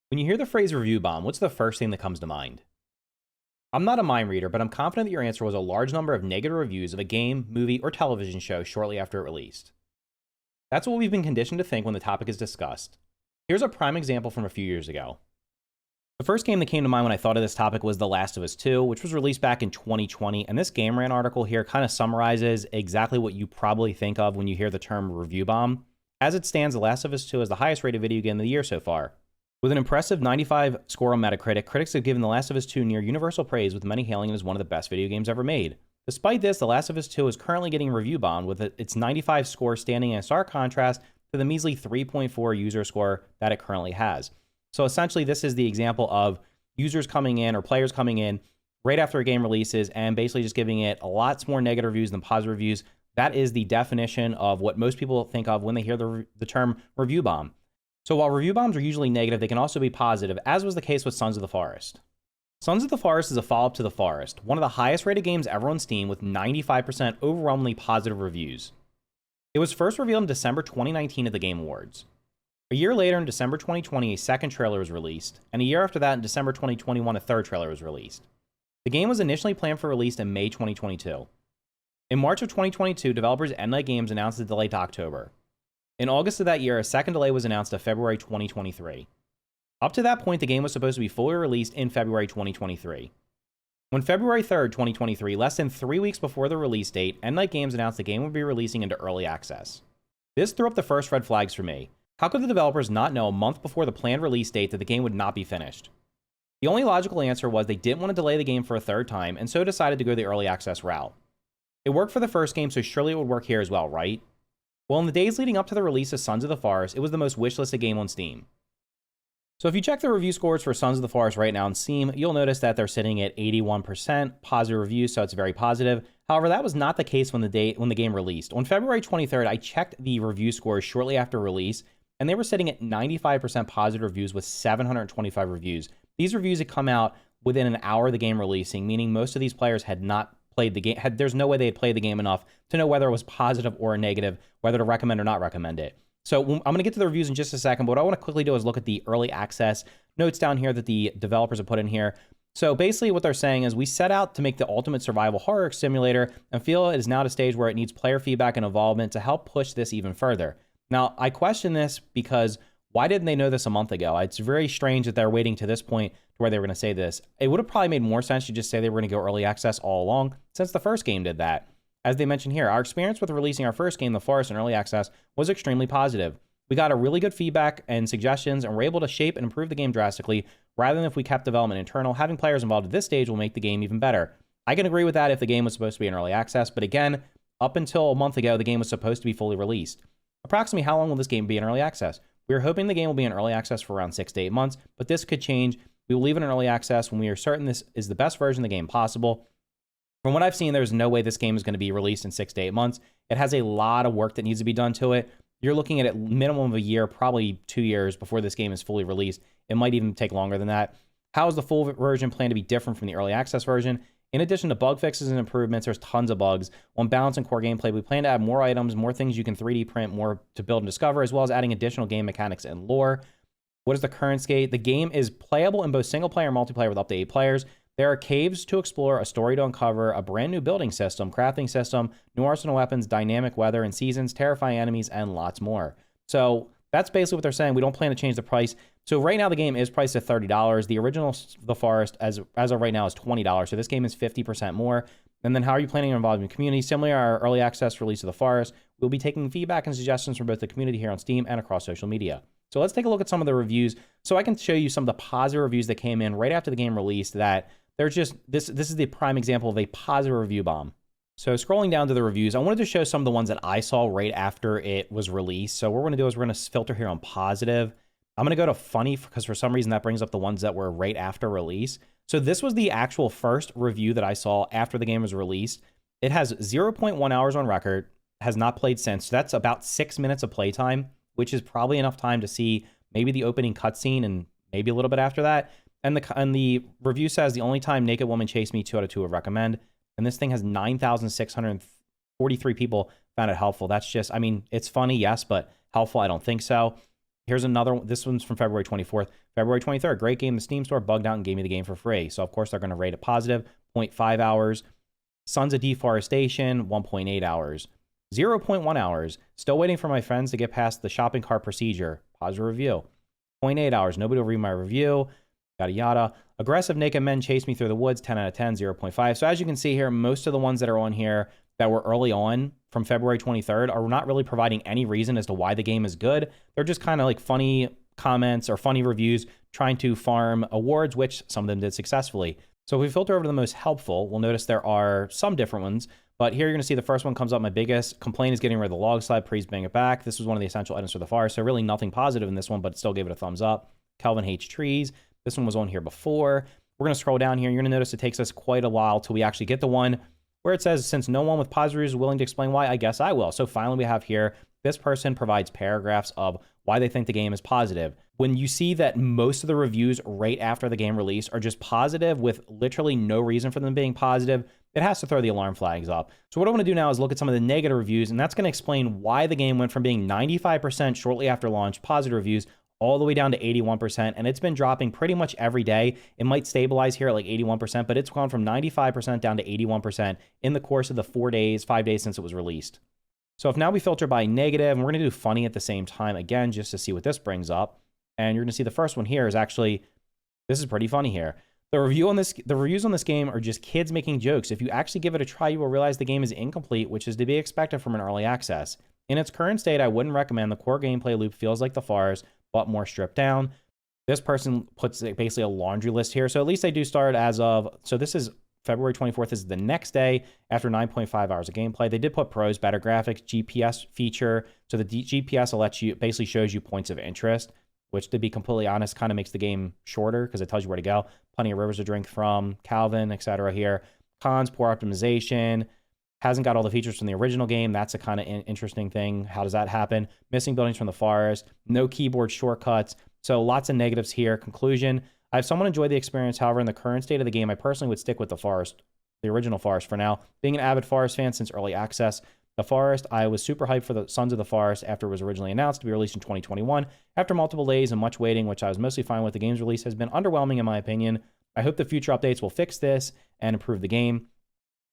When you hear the phrase review bomb, what's the first thing that comes to mind? I'm not a mind reader, but I'm confident that your answer was a large number of negative reviews of a game, movie, or television show shortly after it released. That's what we've been conditioned to think when the topic is discussed. Here's a prime example from a few years ago. The first game that came to mind when I thought of this topic was The Last of Us 2, which was released back in 2020, and this Game Rant article here kind of summarizes exactly what you probably think of when you hear the term review bomb. As it stands, The Last of Us 2 is the highest rated video game of the year so far. With an impressive 95 score on Metacritic, critics have given The Last of Us 2 near universal praise, with many hailing it as one of the best video games ever made. Despite this, The Last of Us 2 is currently getting review bombed, with its 95 score standing in stark contrast to the measly 3.4 user score that it currently has. So essentially, this is the example of users coming in or players coming in right after a game releases and basically just giving it a lot more negative reviews than positive reviews. That is the definition of what most people think of when they hear the term review bomb. So while review bombs are usually negative, they can also be positive, as was the case with Sons of the Forest. Sons of the Forest is a follow-up to The Forest, one of the highest rated games ever on Steam with 95% overwhelmingly positive reviews. It was first revealed in December 2019 at the Game Awards. A year later, in December 2020, a second trailer was released, and a year after that, in December 2021, a third trailer was released. The game was initially planned for release in May 2022. In March of 2022, developers Endlight Games announced the delay to October. In August of that year, a second delay was announced to February 2023. Up to that point, the game was supposed to be fully released in February 2023. On February 3rd, 2023, less than 3 weeks before the release date, Endlight Games announced the game would be releasing into early access. This threw up the first red flags for me. How could the developers not know a month before the planned release date that the game would not be finished? The only logical answer was they didn't want to delay the game for a third time, and so decided to go the early access route. It worked for the first game, so surely it would work here as well, right? Well, in the days leading up to the release of Sons of the Forest, it was the most wishlisted game on Steam. So if you check the review scores for Sons of the Forest right now on Steam, you'll notice that they're sitting at 81% positive reviews, so it's very positive. However, that was not the case when the game released. On February 23rd, I checked the review scores shortly after release, and they were sitting at 95% positive reviews with 725 reviews. These reviews had come out within an hour of the game releasing, meaning most of these players had not played the game. There's no way they had played the game enough to know whether it was positive or negative, whether to recommend or not recommend it. So I'm going to get to the reviews in just a second, but what I want to quickly do is look at the early access notes down here that the developers have put in here. So basically what they're saying is we set out to make the ultimate survival horror simulator and feel it is now at a stage where it needs player feedback and involvement to help push this even further. Now, I question this because why didn't they know this a month ago? It's very strange that they're waiting to this point to where they were going to say this. It would have probably made more sense to just say they were going to go early access all along, since the first game did that. As they mentioned here, our experience with releasing our first game, The Forest, in early access was extremely positive. We got a really good feedback and suggestions, and were able to shape and improve the game drastically, rather than if we kept development internal. Having players involved at this stage will make the game even better. I can agree with that if the game was supposed to be in early access, but again, up until a month ago, the game was supposed to be fully released. Approximately how long will this game be in early access? We are hoping the game will be in early access for around 6 to 8 months, but this could change. We will leave it in early access when we are certain this is the best version of the game possible. From what I've seen, there's no way this game is going to be released in 6 to 8 months. It has a lot of work that needs to be done to it. You're looking at a minimum of a year, probably 2 years before this game is fully released. It might even take longer than that. How is the full version planned to be different from the early access version? In addition to bug fixes and improvements, there's tons of bugs. On balance and core gameplay, we plan to add more items, more things you can 3D print, more to build and discover, as well as adding additional game mechanics and lore. What is the current state? The game is playable in both single player and multiplayer with up to 8 players. There are caves to explore, a story to uncover, a brand new building system, crafting system, new arsenal weapons, dynamic weather and seasons, terrifying enemies, and lots more. So that's basically what they're saying. We don't plan to change the price. So right now the game is priced at $30. The original The Forest, as of right now, is $20. So this game is 50% more. And then how are you planning on involving the community? Similarly, our early access release of The Forest, we'll be taking feedback and suggestions from both the community here on Steam and across social media. So let's take a look at some of the reviews. So I can show you some of the positive reviews that came in right after the game released that they're just, this is the prime example of a positive review bomb. So scrolling down to the reviews, I wanted to show some of the ones that I saw right after it was released. So what we're going to do is we're going to filter here on positive. I'm going to go to funny because for some reason that brings up the ones that were right after release. So this was the actual first review that I saw after the game was released. It has 0.1 hours on record, has not played since. So that's about 6 minutes of playtime, which is probably enough time to see maybe the opening cutscene and maybe a little bit after that. And the review says the only time naked woman chased me, 2 out of 2 would recommend. And this thing has 9,643 people found it helpful. That's just, I mean, it's funny, yes, but helpful, I don't think so. Here's another one. This one's from February 24th. February 23rd, great game. The Steam store bugged out and gave me the game for free. So, of course, they're going to rate it positive. 0.5 hours. Sons of Deforestation, 1.8 hours. 0.1 hours. Still waiting for my friends to get past the shopping cart procedure. Positive review. 0.8 hours. Nobody will read my review. Yada, yada. Aggressive naked men chase me through the woods. 10 out of 10. 0.5. So, as you can see here, most of the ones that are on here that were early on from February 23rd are not really providing any reason as to why the game is good. They're just kind of like funny comments or funny reviews trying to farm awards, which some of them did successfully. So if we filter over to the most helpful, we'll notice there are some different ones. But here you're going to see the first one comes up. My biggest complaint is getting rid of the log slide. Please bring it back. This was one of the essential items for the forest. So really nothing positive in this one, but still gave it a thumbs up. Kelvin hates trees. This one was on here before. We're going to scroll down here. You're going to notice it takes us quite a while till we actually get the one where it says, since no one with positive reviews is willing to explain why, I guess I will. So finally we have here, this person provides paragraphs of why they think the game is positive. When you see that most of the reviews right after the game release are just positive with literally no reason for them being positive, it has to throw the alarm flags up. So what I want to do now is look at some of the negative reviews, and that's going to explain why the game went from being 95% shortly after launch, positive reviews, all the way down to 81%, and it's been dropping pretty much every day. It might stabilize here at like 81%, but it's gone from 95% down to 81% in the course of the 5 days since it was released. So if now we filter by negative, and we're going to do funny at the same time, again, just to see what this brings up, and you're going to see the first one here is actually, this is pretty funny here. The reviews on this game are just kids making jokes. If you actually give it a try, you will realize the game is incomplete, which is to be expected from an early access. In its current state, I wouldn't recommend. The core gameplay loop feels like the Forest, but more stripped down. This person puts basically a laundry list here. So at least they do start as of, so this is February 24th is the next day after 9.5 hours of gameplay. They did put pros, better graphics, GPS feature. So the GPS will let you, basically shows you points of interest, which to be completely honest, kind of makes the game shorter because it tells you where to go. Plenty of rivers to drink from, Calvin, etc. here. Cons, poor optimization. Hasn't got all the features from the original game. That's a kind of interesting thing. How does that happen? Missing buildings from the forest. No keyboard shortcuts. So lots of negatives here. Conclusion. I have somewhat enjoyed the experience. However, in the current state of the game, I personally would stick with the forest, the original Forest for now. Being an avid Forest fan since early access, the Forest, I was super hyped for the Sons of the Forest after it was originally announced to be released in 2021. After multiple delays and much waiting, which I was mostly fine with, the game's release has been underwhelming in my opinion. I hope the future updates will fix this and improve the game.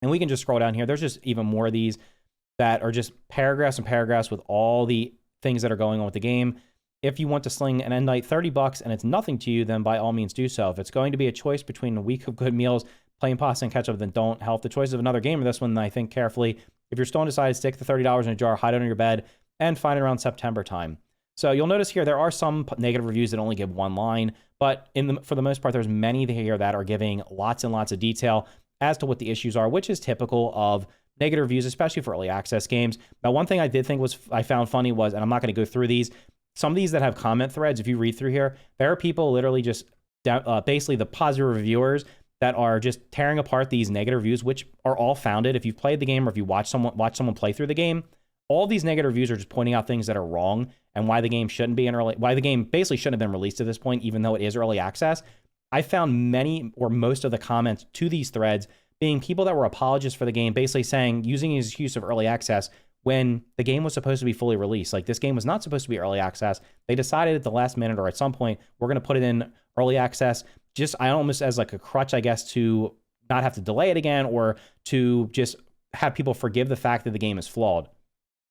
And we can just scroll down here. There's just even more of these that are just paragraphs and paragraphs with all the things that are going on with the game. If you want to sling an end night $30 and it's nothing to you, then by all means do so. If it's going to be a choice between a week of good meals, playing pasta and ketchup, then don't. Help the choice of another game or this one, then I think carefully. If you're still undecided, stick the $30 in a jar, hide it under your bed, and find it around September time. So you'll notice here there are some negative reviews that only give one line, but for the most part, there's many here that are giving lots and lots of detail as to what the issues are, which is typical of negative reviews, especially for early access games. Now, one thing I did think I found funny was, and I'm not going to go through these, some of these that have comment threads, if you read through here, there are people literally just basically the positive reviewers that are just tearing apart these negative reviews, which are all founded. If you've played the game or if you watch someone play through the game, all these negative reviews are just pointing out things that are wrong and why the game shouldn't be why the game basically shouldn't have been released at this point, even though it is early access. I found many or most of the comments to these threads being people that were apologists for the game, basically saying, using his excuse of early access when the game was supposed to be fully released. Like, this game was not supposed to be early access. They decided at the last minute or at some point, we're going to put it in early access, just I almost as like a crutch, I guess, to not have to delay it again or to just have people forgive the fact that the game is flawed.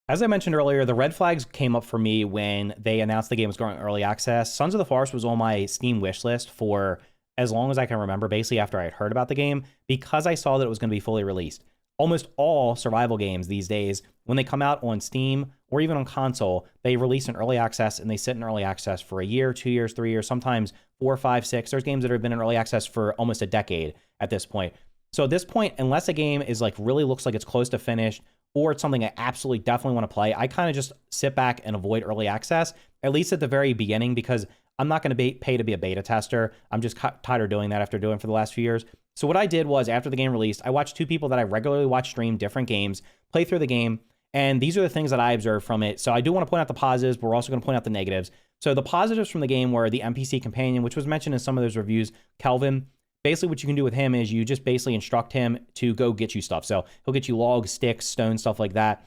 As I mentioned earlier, the red flags came up for me when they announced the game was going early access. Sons of the Forest was on my Steam wish list for as long as I can remember, basically after I had heard about the game, because I saw that it was going to be fully released. Almost all survival games these days, when they come out on Steam or even on console, they release in early access and they sit in early access for a year, 2 years, 3 years, sometimes 4, 5, 6. There's games that have been in early access for almost a decade at this point. So at this point, unless a game is like really looks like it's close to finished or it's something I absolutely definitely want to play, I kind of just sit back and avoid early access, at least at the very beginning, because I'm not going to pay to be a beta tester. I'm just tired of doing that after doing it for the last few years. So what I did was, after the game released, I watched two people that I regularly watch stream different games, play through the game, and these are the things that I observed from it. So I do want to point out the positives, but we're also going to point out the negatives. So the positives from the game were the NPC companion, which was mentioned in some of those reviews, Kelvin. Basically, what you can do with him is you just basically instruct him to go get you stuff. So he'll get you logs, sticks, stones, stuff like that.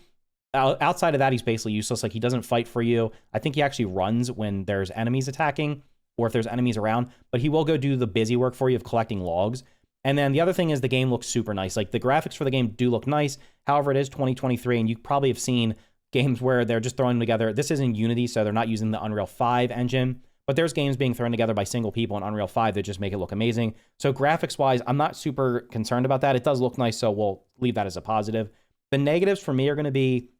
Outside of that, he's basically useless. Like, he doesn't fight for you. I think he actually runs when there's enemies attacking or if there's enemies around, but he will go do the busy work for you of collecting logs. And then the other thing is the game looks super nice. Like, the graphics for the game do look nice. However, it is 2023, and you probably have seen games where they're just throwing them together. This isn't Unity, so they're not using the Unreal 5 engine, but there's games being thrown together by single people in Unreal 5 that just make it look amazing. So graphics-wise, I'm not super concerned about that. It does look nice, so we'll leave that as a positive. The negatives for me are going to be,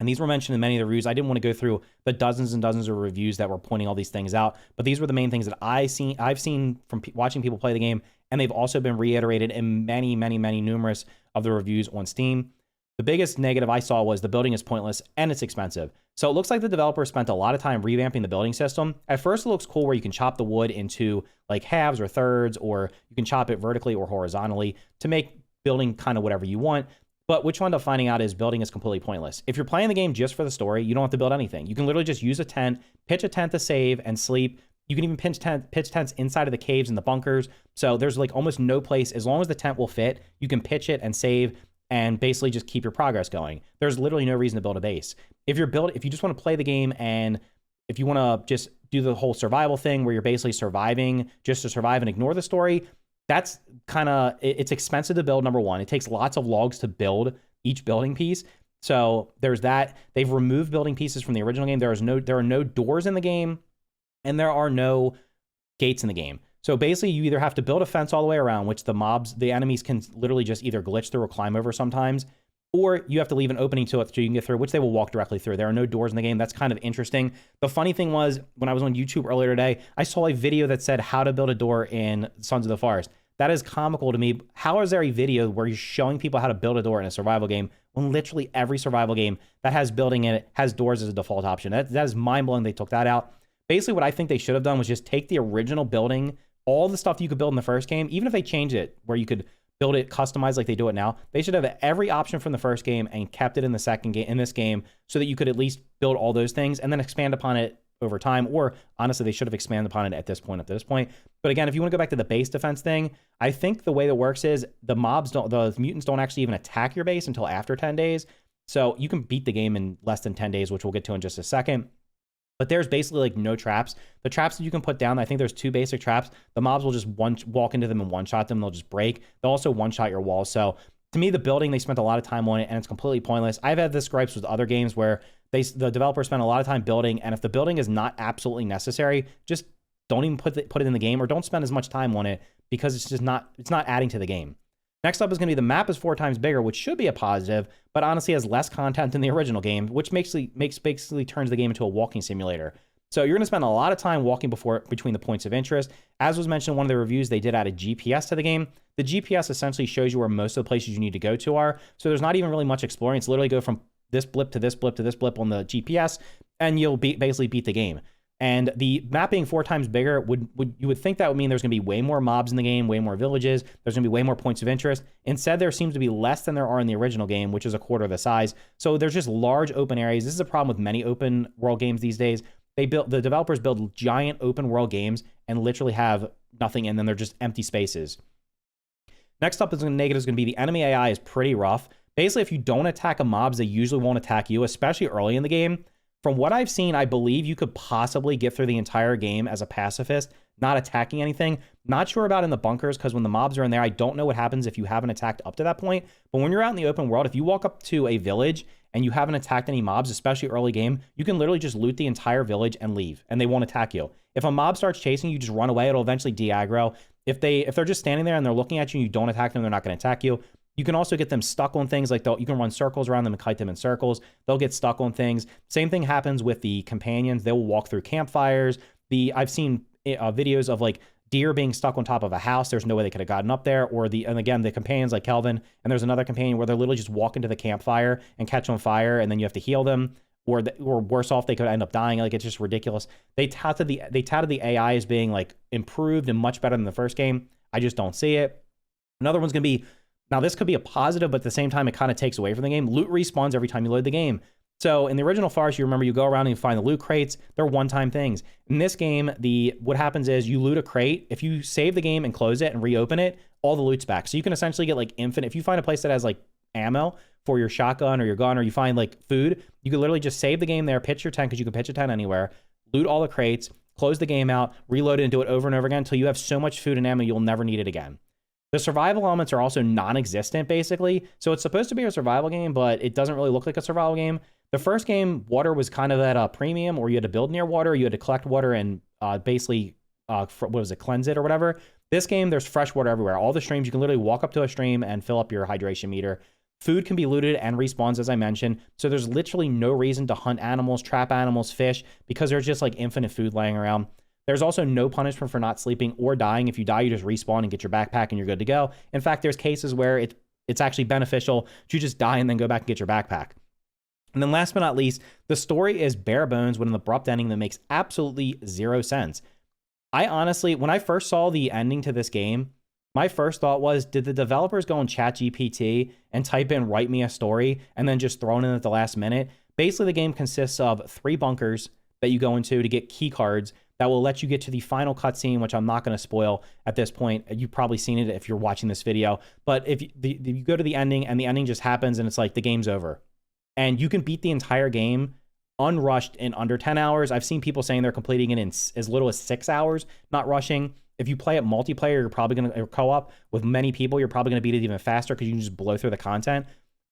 and these were mentioned in many of the reviews. I didn't want to go through the dozens and dozens of reviews that were pointing all these things out, but these were the main things that I've seen from watching people play the game, and they've also been reiterated in many, many, many numerous of the reviews on Steam. The biggest negative I saw was the building is pointless and it's expensive. So it looks like the developer spent a lot of time revamping the building system. At first, it looks cool where you can chop the wood into like halves or thirds, or you can chop it vertically or horizontally to make building kind of whatever you want. But what you end up finding out is building is completely pointless. If you're playing the game just for the story, you don't have to build anything. You can literally just use a tent, pitch a tent to save and sleep. You can even pitch tents inside of the caves and the bunkers. So there's like almost no place, as long as the tent will fit, you can pitch it and save and basically just keep your progress going. There's literally no reason to build a base. If you just want to play the game and if you want to just do the whole survival thing where you're basically surviving just to survive and ignore the story, that's kind of, it's expensive to build, number one. It takes lots of logs to build each building piece. So there's that. They've removed building pieces from the original game. There are no doors in the game, and there are no gates in the game. So basically, you either have to build a fence all the way around, which the enemies can literally just either glitch through or climb over sometimes, or you have to leave an opening to it so you can get through, which they will walk directly through. There are no doors in the game. That's kind of interesting. The funny thing was, when I was on YouTube earlier today, I saw a video that said how to build a door in Sons of the Forest. That is comical to me. How is there a video where you're showing people how to build a door in a survival game when literally every survival game that has building in it has doors as a default option? That is mind-blowing they took that out. Basically, what I think they should have done was just take the original building, all the stuff you could build in the first game, even if they changed it where you could build it customized like they do it now, they should have every option from the first game and kept it in the second game, in this game, so that you could at least build all those things and then expand upon it over time. Or honestly, they should have expanded upon it at this point. But again, if you want to go back to the base defense thing, I think the way that works is the mutants don't actually even attack your base until after 10 days. So you can beat the game in less than 10 days, which we'll get to in just a second. But there's basically like no traps. The traps that you can put down, I think there's 2 basic traps. The mobs will just walk into them and one-shot them. They'll just break. They'll also one-shot your walls. So to me, the building, they spent a lot of time on it, and it's completely pointless. I've had this gripes with other games where the developers spend a lot of time building, and if the building is not absolutely necessary, just don't even put it in the game, or don't spend as much time on it, because it's not adding to the game. Next up is going to be the map is 4 times bigger, which should be a positive, but honestly has less content than the original game, which basically turns the game into a walking simulator. So you're going to spend a lot of time walking between the points of interest. As was mentioned in one of the reviews, they did add a GPS to the game. The GPS essentially shows you where most of the places you need to go to are. So there's not even really much exploring. It's literally go from this blip to this blip to this blip on the GPS, and you'll basically beat the game. And the map being 4 times bigger, you would think that would mean there's going to be way more mobs in the game, way more villages. There's going to be way more points of interest. Instead, there seems to be less than there are in the original game, which is a quarter of the size. So there's just large open areas. This is a problem with many open world games these days. The developers build giant open world games and literally have nothing in them. They're just empty spaces. Next up is the negative is going to be the enemy AI is pretty rough. Basically, if you don't attack a mobs, they usually won't attack you, especially early in the game. From what I've seen, I believe you could possibly get through the entire game as a pacifist, not attacking anything. Not sure about in the bunkers, because when the mobs are in there, I don't know what happens if you haven't attacked up to that point. But when you're out in the open world, if you walk up to a village and you haven't attacked any mobs, especially early game, you can literally just loot the entire village and leave, and they won't attack you. If a mob starts chasing you, just run away. It'll eventually de-aggro. If they're just standing there and they're looking at you and you don't attack them, they're not going to attack you. You can also get them stuck on things, like you can run circles around them and kite them in circles. They'll get stuck on things. Same thing happens with the companions. They will walk through campfires. I've seen videos of like deer being stuck on top of a house. There's no way they could have gotten up there. And again, the companions like Kelvin, and there's another companion where they literally just walk into the campfire and catch on fire, and then you have to heal them. Or worse off, they could end up dying. Like, it's just ridiculous. They touted the AI as being like improved and much better than the first game. I just don't see it. Another one's gonna be, now this could be a positive, but at the same time, it kind of takes away from the game. Loot respawns every time you load the game. So in the original Forest, you remember you go around and you find the loot crates. They're one-time things. In this game, what happens is you loot a crate. If you save the game and close it and reopen it, all the loot's back. So you can essentially get like infinite. If you find a place that has like ammo for your shotgun or your gun, or you find like food, you can literally just save the game there, pitch your tent, because you can pitch a tent anywhere, loot all the crates, close the game out, reload it, and do it over and over again until you have so much food and ammo you'll never need it again. The survival elements are also non-existent, basically. So it's supposed to be a survival game, but it doesn't really look like a survival game. The first game, water was kind of at a premium, or you had to build near water, you had to collect water and basically, cleanse it or whatever. This game, there's fresh water everywhere. All the streams, you can literally walk up to a stream and fill up your hydration meter. Food can be looted and respawns, as I mentioned. So there's literally no reason to hunt animals, trap animals, fish, because there's just like infinite food laying around. There's also no punishment for not sleeping or dying. If you die, you just respawn and get your backpack and you're good to go. In fact, there's cases where it's actually beneficial to just die and then go back and get your backpack. And then last but not least, the story is bare bones with an abrupt ending that makes absolutely zero sense. I honestly, when I first saw the ending to this game, my first thought was, did the developers go on ChatGPT and type in, write me a story, and then just throw it in at the last minute? Basically, the game consists of 3 bunkers that you go into to get key cards that will let you get to the final cutscene, which I'm not going to spoil at this point. You've probably seen it if you're watching this video. But if you go to the ending and the ending just happens and it's like the game's over. And you can beat the entire game unrushed in under 10 hours. I've seen people saying they're completing it in as little as 6 hours, not rushing. If you play it multiplayer, you're probably going to co-op with many people. You're probably going to beat it even faster because you can just blow through the content.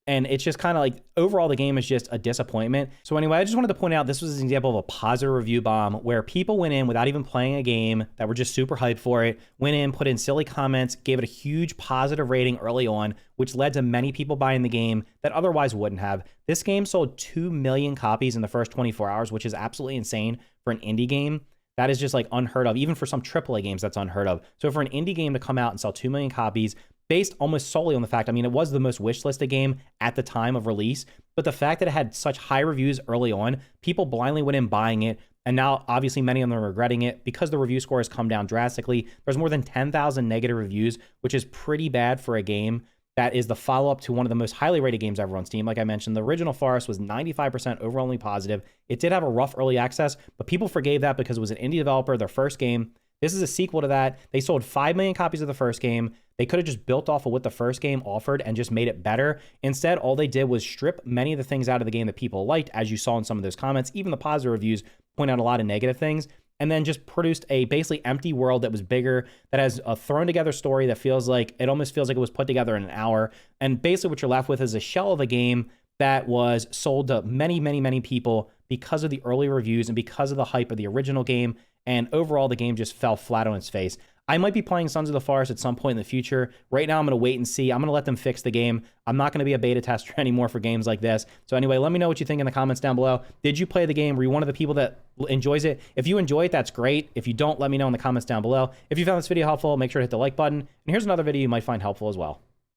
And it's just kind of like, overall, the game is just a disappointment. So anyway, I just wanted to point out this was an example of a positive review bomb where people went in without even playing a game that were just super hyped for it, went in, put in silly comments, gave it a huge positive rating early on, which led to many people buying the game that otherwise wouldn't have. This game sold 2 million copies in the first 24 hours, which is absolutely insane for an indie game. That is just like unheard of. Even for some AAA games, that's unheard of. So for an indie game to come out and sell 2 million copies, based almost solely on the fact, I mean, it was the most wishlisted game at the time of release, but the fact that it had such high reviews early on, people blindly went in buying it, and now obviously many of them are regretting it because the review score has come down drastically. There's more than 10,000 negative reviews, which is pretty bad for a game that is the follow-up to one of the most highly rated games ever on Steam. Like I mentioned, the original Forest was 95% overwhelmingly positive. It did have a rough early access, but people forgave that because it was an indie developer, their first game. This is a sequel to that. They sold 5 million copies of the first game. They could have just built off of what the first game offered and just made it better. Instead, all they did was strip many of the things out of the game that people liked, as you saw in some of those comments. Even the positive reviews point out a lot of negative things, and then just produced a basically empty world that was bigger, that has a thrown together story that feels like, it almost feels like it was put together in an hour. And basically what you're left with is a shell of a game that was sold to many, many, many people because of the early reviews and because of the hype of the original game. And overall, the game just fell flat on its face. I might be playing Sons of the Forest at some point in the future. Right now, I'm going to wait and see. I'm going to let them fix the game. I'm not going to be a beta tester anymore for games like this. So anyway, let me know what you think in the comments down below. Did you play the game? Were you one of the people that enjoys it? If you enjoy it, that's great. If you don't, let me know in the comments down below. If you found this video helpful, make sure to hit the like button. And here's another video you might find helpful as well.